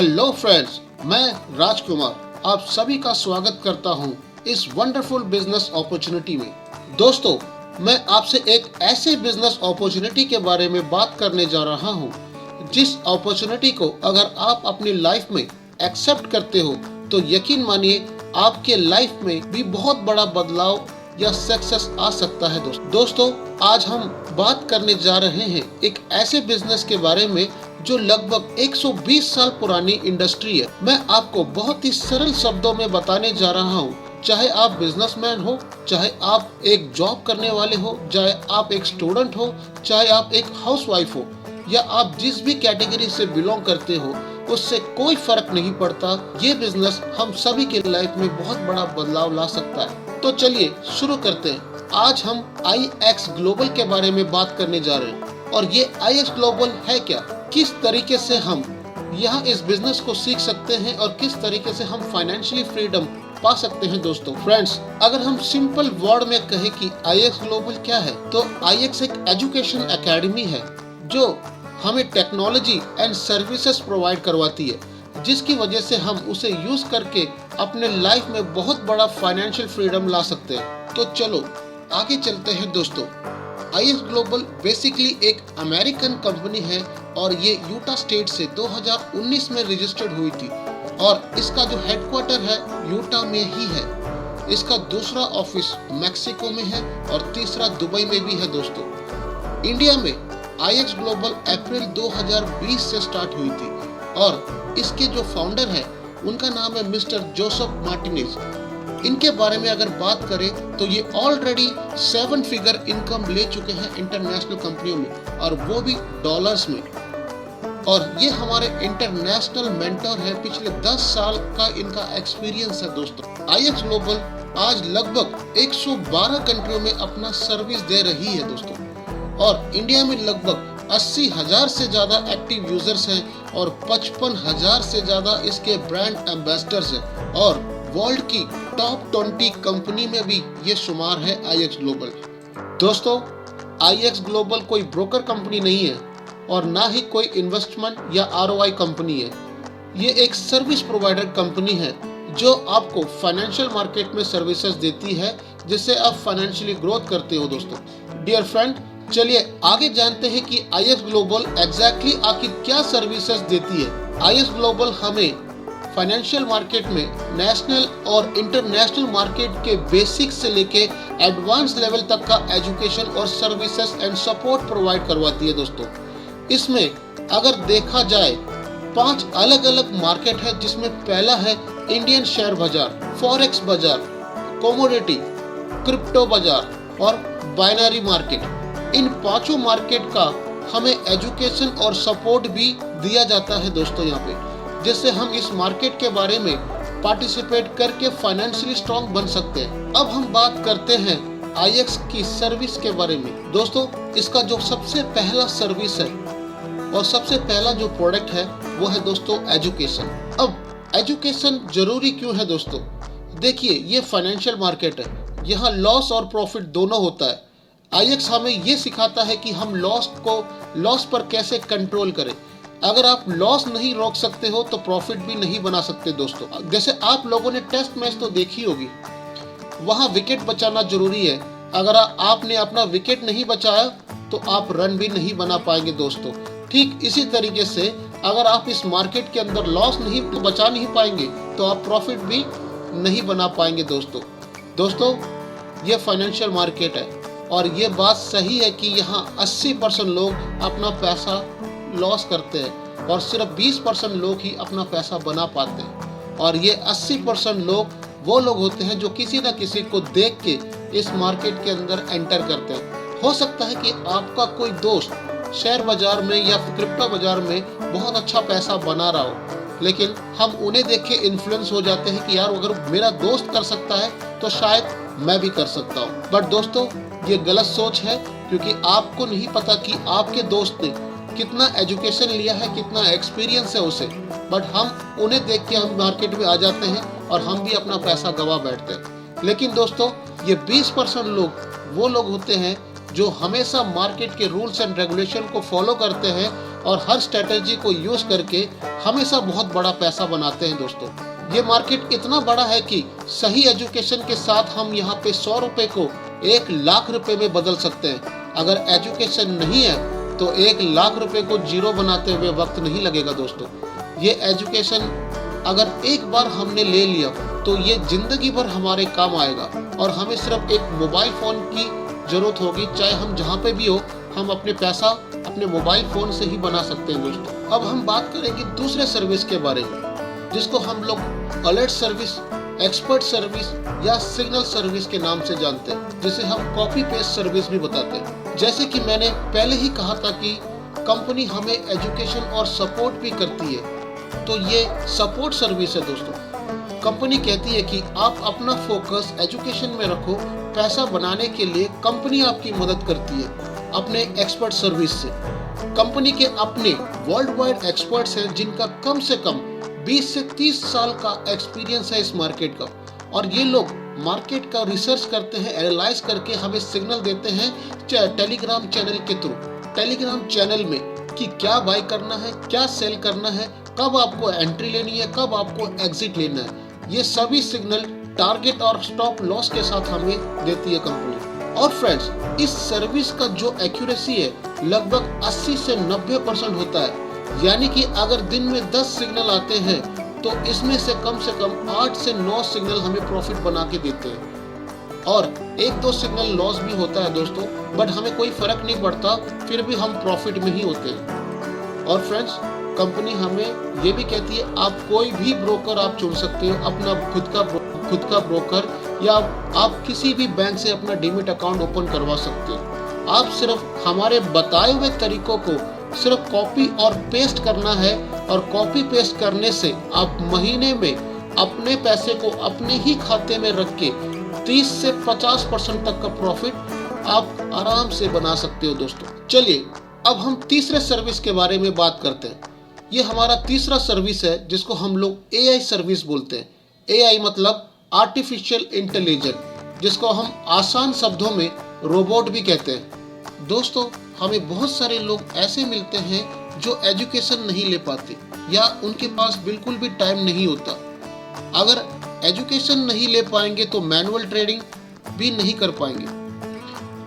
Hello friends, मैं राजकुमार आप सभी का स्वागत करता हूं इस वंडरफुल बिजनेस अपॉर्चुनिटी में। दोस्तों, मैं आपसे एक ऐसे बिजनेस अपॉर्चुनिटी के बारे में बात करने जा रहा हूं, जिस अपॉर्चुनिटी को अगर आप अपनी लाइफ में एक्सेप्ट करते हो तो यकीन मानिए आपके लाइफ में भी बहुत बड़ा बदलाव या सक्सेस आ सकता है। दोस्तों, आज हम बात करने जा रहे हैं एक ऐसे बिजनेस के बारे में जो लगभग 120 साल पुरानी इंडस्ट्री है। मैं आपको बहुत ही सरल शब्दों में बताने जा रहा हूँ। चाहे आप बिजनेसमैन हो, चाहे आप एक जॉब करने वाले हो, चाहे आप एक स्टूडेंट हो, चाहे आप एक हाउसवाइफ हो, या आप जिस भी कैटेगरी से बिलोंग करते हो, उससे कोई फर्क नहीं पड़ता। ये बिजनेस हम सभी के लाइफ में बहुत बड़ा बदलाव ला सकता है। तो चलिए शुरू करते हैं। आज हम IX ग्लोबल के बारे में बात करने जा रहे हैं। और ये IX ग्लोबल है क्या, किस तरीके से हम यहाँ इस बिजनेस को सीख सकते हैं और किस तरीके से हम फाइनेंशियली फ्रीडम पा सकते हैं। दोस्तों फ्रेंड्स, अगर हम सिंपल वर्ड में कहें कि IX ग्लोबल क्या है, तो IX एक एजुकेशन एकेडमी है जो हमें टेक्नोलॉजी एंड सर्विसेज प्रोवाइड करवाती है, जिसकी वजह से हम उसे यूज करके अपने लाइफ में बहुत बड़ा फाइनेंशियल फ्रीडम ला सकते हैं। तो चलो आगे चलते हैं। दोस्तों, IX ग्लोबल बेसिकली एक अमेरिकन कंपनी है और ये यूटा स्टेट से 2019 में रजिस्टर्ड हुई थी और इसका जो हेडक्वार्टर है यूटा में ही है। इसका दूसरा ऑफिस मैक्सिको में है और तीसरा दुबई में भी है। दोस्तों, इंडिया में IX ग्लोबल अप्रैल 2020 से स्टार्ट हुई थी और इसके जो फाउंडर है उनका नाम है मिस्टर जोसेफ मार्टिनेज। इनके बारे में अगर बात करें तो ये ऑलरेडी 7 फिगर इनकम ले चुके हैं इंटरनेशनल कंपनियों में, और वो भी डॉलर्स में। और ये हमारे इंटरनेशनल मेंटर है। पिछले 10 साल का इनका एक्सपीरियंस है। दोस्तों, IX ग्लोबल आज लगभग 112 कंट्रियों में अपना सर्विस दे रही है। दोस्तों, और इंडिया में लगभग 80,000 से ज्यादा एक्टिव यूजर्स हैं और 55,000 से ज्यादा इसके ब्रांड एम्बेसडर्स हैं। और वर्ल्ड की टॉप 20 कंपनी में भी ये शुमार है IX ग्लोबल। दोस्तों, IX ग्लोबल कोई ब्रोकर कंपनी नहीं है और ना ही कोई इन्वेस्टमेंट या ROI कंपनी है। ये एक सर्विस प्रोवाइडर कंपनी है जो आपको फाइनेंशियल मार्केट में सर्विसेज देती है, जिससे आप फाइनेंशियली ग्रोथ करते हो। दोस्तों डियर फ्रेंड, चलिए आगे जानते हैं कि IX ग्लोबल एग्जैक्टली आखिर क्या सर्विसेज देती है। IX ग्लोबल हमें फाइनेंशियल मार्केट में नेशनल और इंटरनेशनल मार्केट के बेसिक से लेके एडवांस लेवल तक का एजुकेशन और सर्विसेज एंड सपोर्ट प्रोवाइड करवाती है। दोस्तों, इसमें अगर देखा जाए 5 अलग अलग मार्केट है, जिसमें पहला है इंडियन शेयर बाजार, फॉरेक्स बाजार, कमोडिटी, क्रिप्टो बाजार और बाइनरी मार्केट। इन 5 मार्केट का हमें एजुकेशन और सपोर्ट भी दिया जाता है। दोस्तों, यहाँ पे जिससे हम इस मार्केट के बारे में पार्टिसिपेट करके फाइनेंशियली स्ट्रॉन्ग बन सकते हैं। अब हम बात करते हैं IX की सर्विस के बारे में। दोस्तों, इसका जो सबसे पहला सर्विस है और सबसे पहला जो प्रोडक्ट है वो है दोस्तों एजुकेशन। अब एजुकेशन जरूरी क्यों है? दोस्तों देखिए, ये फाइनेंशियल मार्केट है, यहाँ लॉस और प्रॉफिट दोनों होता है। IX हमें ये सिखाता है कि हम लॉस पर कैसे कंट्रोल करें। अगर आप लॉस नहीं रोक सकते हो तो प्रॉफिट भी नहीं बना सकते। दोस्तों, जैसे आप लोगों ने टेस्ट मैच तो देखी होगी, वहां विकेट बचाना जरूरी है। अगर आपने अपना विकेट नहीं बचाया तो आप रन भी नहीं बना पाएंगे। दोस्तों, ठीक इसी तरीके से अगर आप इस मार्केट के अंदर लॉस नहीं बचा नहीं पाएंगे तो आप प्रॉफिट भी नहीं बना पाएंगे। दोस्तों, ये फाइनेंशियल मार्केट है और ये बात सही है कि यहाँ 80% लोग अपना पैसा लॉस करते हैं और सिर्फ 20% लोग ही अपना पैसा बना पाते हैं। और ये 80% लोग वो लोग होते हैं जो किसी न किसी को देख के इस मार्केट के अंदर एंटर करते हैं। हो सकता है कि आपका कोई दोस्त शेयर बाजार में या क्रिप्टो बाजार में बहुत अच्छा पैसा बना रहा हो, लेकिन हम उन्हें देख के इन्फ्लुएंस हो जाते हैं कि यार अगर मेरा दोस्त कर सकता है तो शायद मैं भी कर सकता हूँ। बट दोस्तों, ये गलत सोच है, क्योंकि आपको नहीं पता कि आपके दोस्त ने कितना एजुकेशन लिया है, कितना एक्सपीरियंस है उसे। बट हम उन्हें देख के हम मार्केट में आ जाते हैं और हम भी अपना पैसा गवा बैठते हैं। लेकिन दोस्तों, ये 20% लोग वो लोग होते हैं जो हमेशा मार्केट के रूल्स एंड रेगुलेशन को फॉलो करते हैं और हर स्ट्रेटेजी को यूज करके हमेशा बहुत बड़ा पैसा बनाते हैं दोस्तों। ये मार्केट इतना बड़ा है कि सही एजुकेशन के साथ हम यहाँ पे 100 रुपए को 1 लाख रुपए में बदल सकते हैं। अगर एजुकेशन नहीं है तो 1 लाख रुपए को जीरो बनाते हुए वक्त नहीं लगेगा दोस्तों। ये एजुकेशन अगर एक बार हमने ले लिया तो ये जिंदगी भर हमारे काम आएगा और हमें सिर्फ एक मोबाइल फ़ोन की ज़रूरत होगी। चाहे हम जहाँ पे भी हो, हम अपने पैसा अपने मोबाइल फ़ोन से ही बना सकते हैं दोस्तों। अब हम बात करेंगे दूसरे सर्विस के बारे में, जिसको हम लोग अलर्ट सर्विस, एक्सपर्ट सर्विस या सिग्नल सर्विस के नाम से जानते हैं, जिसे हम कॉपी पेस्ट सर्विस भी बताते हैं। जैसे कि मैंने पहले ही कहा था कि कंपनी हमें एजुकेशन और सपोर्ट भी करती है, तो ये सपोर्ट सर्विस है दोस्तों। कंपनी कहती है कि आप अपना फोकस एजुकेशन में रखो, पैसा बनाने के लिए कंपनी आपकी मदद करती है अपने एक्सपर्ट सर्विस से। कंपनी के अपने वर्ल्ड वाइड एक्सपर्ट्स हैं जिनका कम से कम 20 से 30 साल का एक्सपीरियंस है इस मार्केट का, और ये लोग मार्केट का रिसर्च करते हैं, एनालाइज करके हमें सिग्नल देते हैं टेलीग्राम चैनल के थ्रू। टेलीग्राम चैनल में कि क्या बाय करना है, क्या सेल करना है, कब आपको एंट्री लेनी है, कब आपको एग्जिट लेना है, ये सभी सिग्नल टारगेट और स्टॉप लॉस के साथ हमें देती है कंपनी। और फ्रेंड्स, इस सर्विस का जो एक्यूरेसी है लगभग 80 से 90% होता है। यानी कि अगर दिन में 10 सिग्नल आते हैं तो इसमें से कम 8 से 9 सिग्नल हमें प्रॉफिट बना के देते हैं, और 1-2 सिग्नल लॉस भी होता है दोस्तों, बट हमें कोई फर्क नहीं पड़ता, फिर भी हम प्रॉफिट में ही होते हैं। और फ्रेंड्स, कंपनी हमें ये भी कहती है आप कोई भी ब्रोकर आप चुन सकते हो, अपना खुद का ब्रोकर, या आप किसी भी बैंक से अपना डीमैट अकाउंट ओपन करवा सकते हो। आप सिर्फ हमारे बताए हुए तरीकों को सिर्फ कॉपी और पेस्ट करना है, और कॉपी पेस्ट करने से आप महीने में अपने पैसे को अपने ही खाते में रख के 30 से 50% तक का प्रॉफिट आप आराम से बना सकते हो दोस्तों। चलिए अब हम तीसरे सर्विस के बारे में बात करते हैं। ये हमारा तीसरा सर्विस है जिसको हम लोग एआई सर्विस बोलते हैं। एआई मतलब आर्टिफिशियल इंटेलिजेंस, जिसको हम आसान शब्दों में रोबोट भी कहते हैं। दोस्तों, हमें बहुत सारे लोग ऐसे मिलते हैं जो एजुकेशन नहीं ले पाते, या उनके पास बिल्कुल भी टाइम नहीं होता। अगर एजुकेशन नहीं ले पाएंगे तो मैनुअल ट्रेडिंग भी नहीं कर पाएंगे,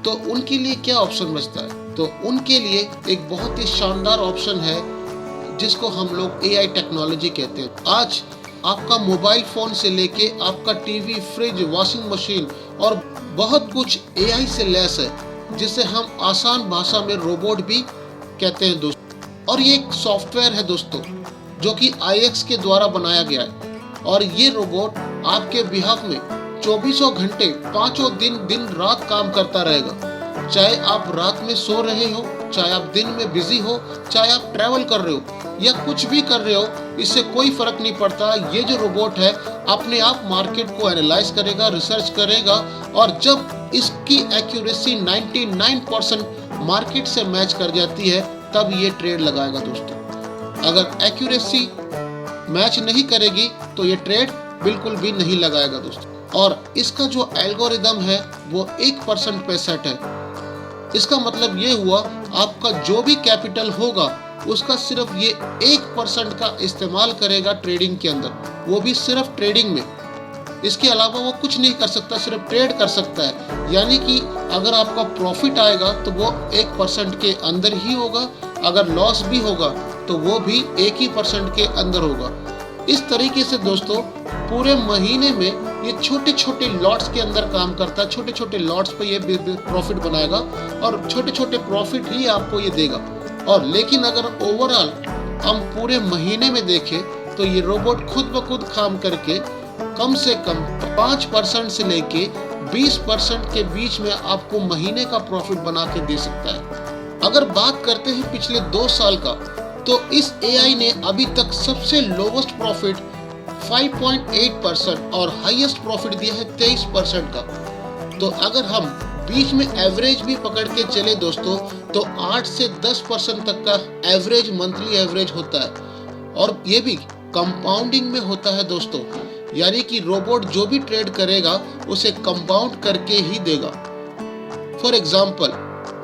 तो उनके लिए क्या ऑप्शन बचता है? तो उनके लिए एक बहुत ही शानदार ऑप्शन है जिसको हम लोग एआई टेक्नोलॉजी कहते हैं। आज आपका मोबाइल फ़ोन से लेके आपका टीवी, फ्रिज, वॉशिंग मशीन और बहुत कुछ एआई से लैस है, जिसे हम आसान भाषा में रोबोट भी कहते हैं दोस्तों। और ये एक सॉफ्टवेयर है दोस्तों जो कि IX के द्वारा बनाया गया है, और ये रोबोट आपके बिहाफ में 24 घंटे 5 दिन रात काम करता रहेगा। चाहे आप रात में सो रहे हो, चाहे आप दिन में बिजी हो, चाहे आप ट्रैवल कर रहे हो या कुछ भी कर रहे हो, इससे कोई फर्क नहीं पड़ता। ये जो रोबोट है अपने आप मार्केट को एनालाइज करेगा, रिसर्च करेगा, और जब इसकी एक्यूरेसी 99% मार्केट से मैच कर जाती है तब ये ट्रेड लगाएगा दोस्तों। अगर एक्यूरेसी मैच नहीं करेगी तो ये ट्रेड बिल्कुल भी नहीं लगाएगा दोस्तों। और इसका जो एल्गोरिदम है वो 1% पे सेट है। इसका मतलब ये हुआ आपका जो भी कैपिटल होगा उसका सिर्फ ये 1% का इस्तेमाल करेगा ट्रेडिंग के अंदर, वो भी सिर्फ ट्रेडिंग में। इसके अलावा वो कुछ नहीं कर सकता, सिर्फ ट्रेड कर सकता है। यानी कि अगर आपका प्रॉफिट आएगा तो वो 1% के अंदर ही होगा, अगर लॉस भी होगा तो वो भी 1% के अंदर होगा। इस तरीके से दोस्तों पूरे महीने में ये छोटे छोटे लॉट्स के अंदर काम करता है। छोटे छोटे लॉट्स पे ये प्रॉफिट बनाएगा और छोटे छोटे प्रॉफिट ही आपको ये देगा। और लेकिन अगर ओवरऑल हम पूरे महीने में देखें तो ये रोबोट खुद ब खुद काम करके कम से कम 5% से लेके 20% के बीच में आपको महीने का प्रॉफिट बना के दे सकता है। अगर बात करते हैं पिछले 2 साल का, तो इस AI ने अभी तक सबसे लोवेस्ट प्रॉफिट 5.8% और हाईएस्ट प्रॉफिट दिया है 23% का। तो अगर हम बीच में एवरेज भी पकड़ के चले दोस्तों तो 8 से 10% तक का एवरेज, मंथली एवरेज होता है, और ये भी कंपाउंडिंग में होता है दोस्तों। यानी कि रोबोट जो भी ट्रेड करेगा उसे कंपाउंड करके ही देगा। फॉर एग्जाम्पल,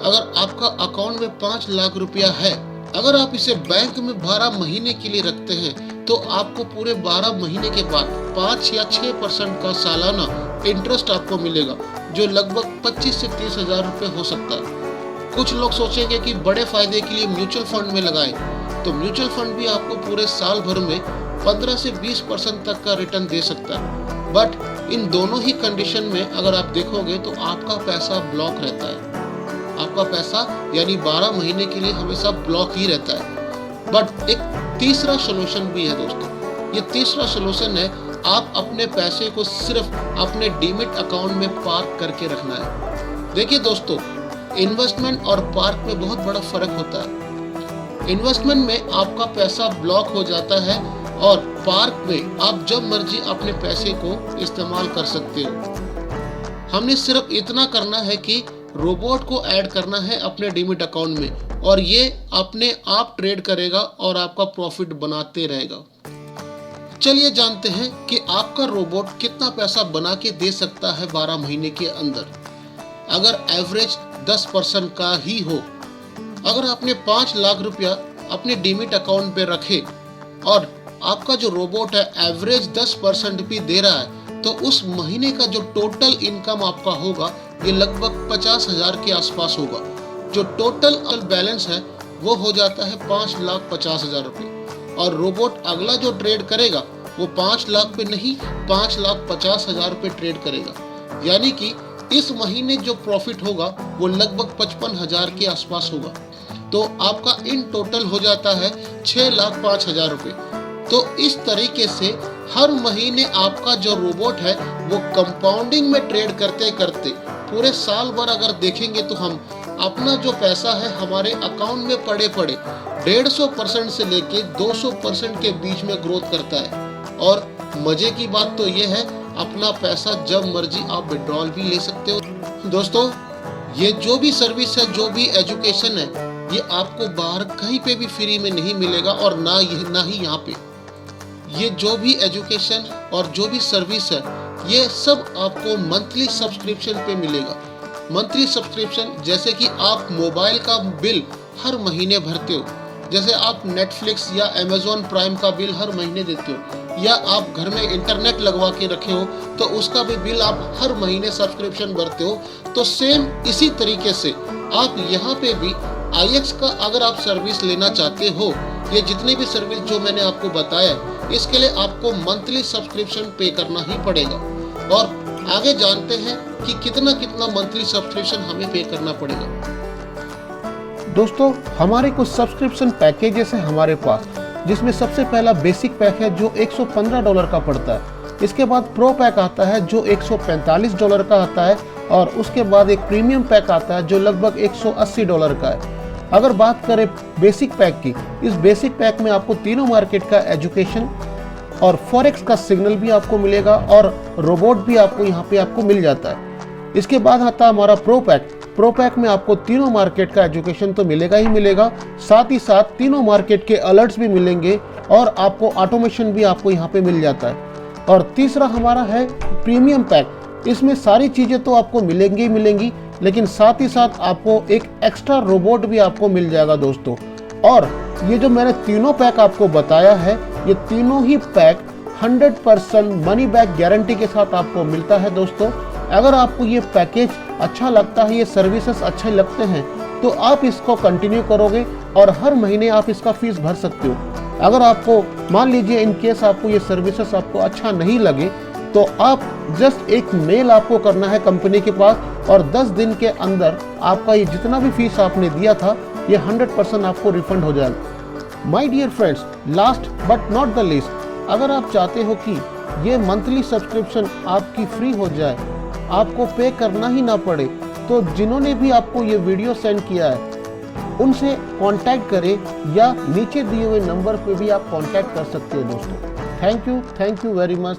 अगर आपका अकाउंट में 5 लाख रुपया है अगर आप इसे बैंक में 12 महीने के लिए रखते हैं तो आपको पूरे 12 महीने के बाद 5 या 6% का सालाना इंटरेस्ट आपको मिलेगा, जो लगभग 25 से 30 हजार रुपये हो सकता है। कुछ लोग सोचेंगे कि बड़े फायदे के लिए म्यूचुअल फंड में लगाएं, तो म्यूचुअल फंड भी आपको पूरे साल भर में 15 से 20% तक का रिटर्न दे सकता है। बट इन दोनों ही कंडीशन में अगर आप देखोगे तो आपका पैसा ब्लॉक रहता है। आपका पैसा यानी 12 महीने के लिए हमेशा ब्लॉक ही रहता है। बट एक तीसरा सोल्यूशन भी है दोस्तों। ये तीसरा सोल्यूशन है, आप अपने पैसे को सिर्फ अपने डीमिट अकाउंट में पार्क करके रखना है। देखिए दोस्तों, इन्वेस्टमेंट और पार्क में बहुत बड़ा फर्क होता है। इन्वेस्टमेंट में आपका पैसा ब्लॉक हो जाता है और पार्क में आप जब मर्जी अपने पैसे को इस्तेमाल कर सकते हो। हमने सिर्फ इतना करना है कि रोबोट को ऐड करना है अपने डीमिट अकाउंट में और ये अपने आप ट्रेड करेगा और आपका प्रॉफिट बनाते रहेगा। चलिए जानते हैं कि आपका रोबोट कितना पैसा बना के दे सकता है 12 महीने के अंदर। अगर एवरेज 10% का ही हो, अगर आपने 5 लाख रुपया अपने डीमिट अकाउंट पे रखे और आपका जो रोबोट है एवरेज 10% भी दे रहा है, तो उस महीने का जो टोटल इनकम आपका होगा ये लगभग 50 हजार के आसपास होगा। जो टोटल बैलेंस है वो हो जाता है 5,50,000 रुपये और रोबोट अगला जो ट्रेड करेगा वो 5 लाख पे नहीं 5,50,000 पे ट्रेड करेगा। यानी कि इस महीने जो प्रॉफिट होगा वो लगभग 55,000 के आसपास होगा। तो आपका इन टोटल हो जाता है 6,05,000 रुपये। तो इस तरीके से हर महीने आपका जो रोबोट है वो कंपाउंडिंग में ट्रेड करते करते पूरे साल भर अगर देखेंगे तो हम अपना जो पैसा है हमारे अकाउंट में पड़े 150% से लेके 200% के बीच में ग्रोथ करता है। और मजे की बात तो ये है, अपना पैसा जब मर्जी आप विड्रॉल भी ले सकते हो। दोस्तों, ये जो भी सर्विस है, जो भी एजुकेशन है, ये आपको बाहर कहीं पे भी फ्री में नहीं मिलेगा और ना ही यहाँ पे। ये जो भी एजुकेशन और जो भी सर्विस है ये सब आपको मंथली सब्सक्रिप्शन पे मिलेगा। मंथली सब्सक्रिप्शन जैसे कि आप मोबाइल का बिल हर महीने भरते हो, जैसे आप नेटफ्लिक्स या अमेज़न प्राइम का बिल हर महीने देते हो, या आप घर में इंटरनेट लगवा के रखे हो तो उसका भी बिल आप हर महीने सब्सक्रिप्शन भरते हो। तो सेम इसी तरीके से आप यहाँ पे भी IX का अगर आप सर्विस लेना चाहते हो, ये जितनी भी सर्विस जो मैंने आपको बताया, इसके लिए आपको मंथली सब्सक्रिप्शन पे करना ही पड़ेगा। और आगे जानते हैं कि कितना मंथली सब्सक्रिप्शन हमें पे करना पड़ेगा। दोस्तों, हमारे कुछ सब्सक्रिप्शन पैकेजेस हैं हमारे पास, जिसमें सबसे पहला बेसिक पैक है जो $115 का पड़ता है। इसके बाद प्रो पैक आता है जो $145 का आता है और उसके बाद एक प्रीमियम पैक आता है जो लगभग $180 का है। अगर बात करें बेसिक पैक की, इस बेसिक पैक में आपको तीनों मार्केट का एजुकेशन और फॉरेक्स का सिग्नल भी आपको मिलेगा और रोबोट भी आपको यहाँ पे आपको मिल जाता है। इसके बाद आता है हमारा प्रो पैक। प्रो पैक में आपको तीनों मार्केट का एजुकेशन तो मिलेगा ही मिलेगा, साथ ही साथ तीनों मार्केट के अलर्ट्स भी मिलेंगे और आपको ऑटोमेशन भी आपको यहाँ पे मिल जाता है। और तीसरा हमारा है प्रीमियम पैक। इसमें सारी चीज़ें तो आपको मिलेंगी ही मिलेंगी, लेकिन साथ ही साथ आपको एक एक्स्ट्रा रोबोट भी आपको मिल जाएगा दोस्तों। और ये जो मैंने तीनों पैक आपको बताया है, ये तीनों ही पैक 100% मनी बैक गारंटी के साथ आपको मिलता है दोस्तों। अगर आपको ये पैकेज अच्छा लगता है, ये सर्विसेज अच्छे लगते हैं, तो आप इसको कंटिन्यू करोगे और हर महीने आप इसका फीस भर सकते हो। अगर आपको मान लीजिए इन केस आपको ये सर्विसेज आपको अच्छा नहीं लगे, तो आप जस्ट एक मेल आपको करना है कंपनी के पास और 10 दिन के अंदर आपका ये जितना भी फीस आपने दिया था ये 100% आपको रिफंड हो जाएगा। My dear friends, last but not the least, अगर आप चाहते हो कि ये मंथली सब्सक्रिप्शन आपकी फ्री हो जाए, आपको पे करना ही ना पड़े, तो जिन्होंने भी आपको ये वीडियो सेंड किया है उनसे कांटेक्ट करें या नीचे दिए हुए नंबर पे भी आप कांटेक्ट कर सकते हो दोस्तों। Thank you very much.